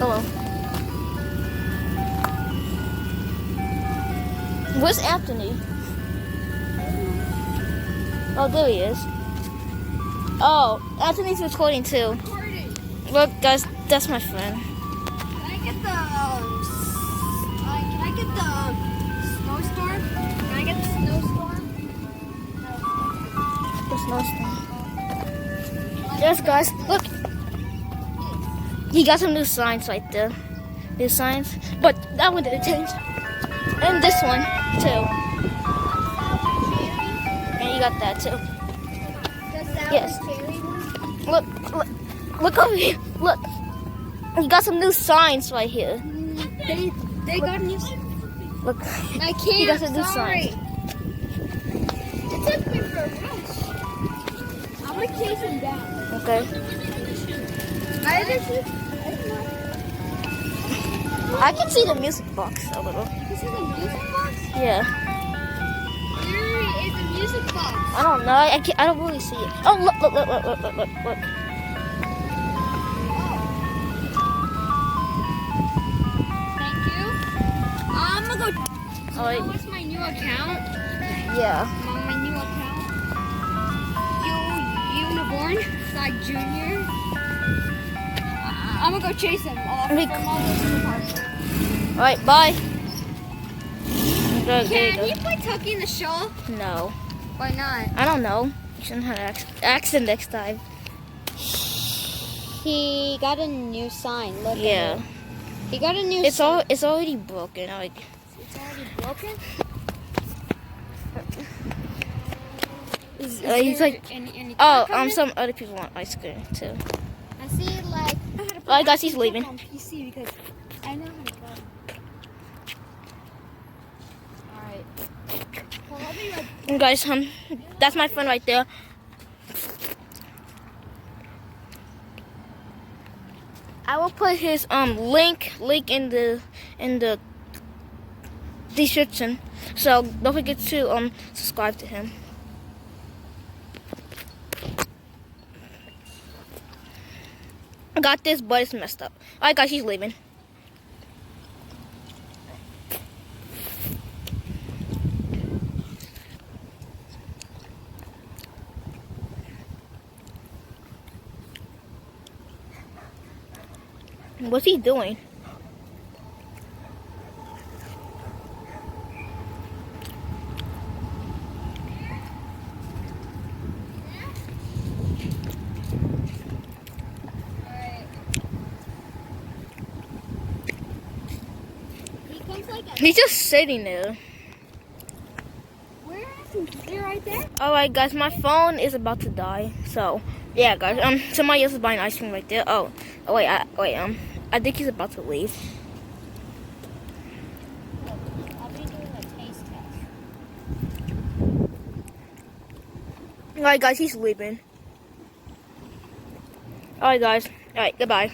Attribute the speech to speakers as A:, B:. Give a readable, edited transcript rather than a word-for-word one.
A: Hello. Where's Anthony? Oh, there he is. Oh, Anthony's recording too. Look, guys, that's my friend.
B: Can I get the snowstorm? Can I get the snowstorm?
A: The snowstorm. Yes, guys, look. He got some new signs right there. New signs, but that one didn't change. And this one too. And you got that too. Yes. Look over here. Look. You got some new signs right here.
B: They got new.
A: Look.
B: I can't.
A: You got some new signs.
B: It took me for a rush. I'm gonna chase him down.
A: Okay.
B: I don't know.
A: I can see the music box a little.
B: This is a music box?
A: Yeah.
B: Where is the music box?
A: I don't know. I don't really see it. Oh, look.
B: Thank you. I'm gonna go. So
A: Alright.
B: what's my new account?
A: Yeah.
B: My new account. Unicorn, like Junior. I'm gonna go chase him off from all the park.
A: Alright, bye. There you
B: Can
A: go.
B: he play Tucky in the Show?
A: No.
B: Why not?
A: I don't know. You shouldn't have accent next time.
B: He got a new sign. Look.
A: Yeah.
B: He got a new.
A: It's already broken. Like,
B: It's already broken.
A: he's like,
B: Any
A: some other people want ice cream too.
B: I see like.
A: Alright, guys, he's leaving.
B: On PC because I know how to go. Alright. Well, I'll be right.
A: And guys, that's my friend right there. I will put his link in the description. So don't forget to subscribe to him. I got this, but it's messed up. Alright, guys, he's leaving. What's he doing?
B: He comes like a.
A: He's just sitting there.
B: Where is he? Is he right there?
A: Alright, guys, my phone is about to die. So yeah, guys, somebody else is buying ice cream right there. Wait, I think he's about to leave.
B: I'll be doing a taste test.
A: Alright, guys, he's leaving. Alright, guys. Alright, goodbye.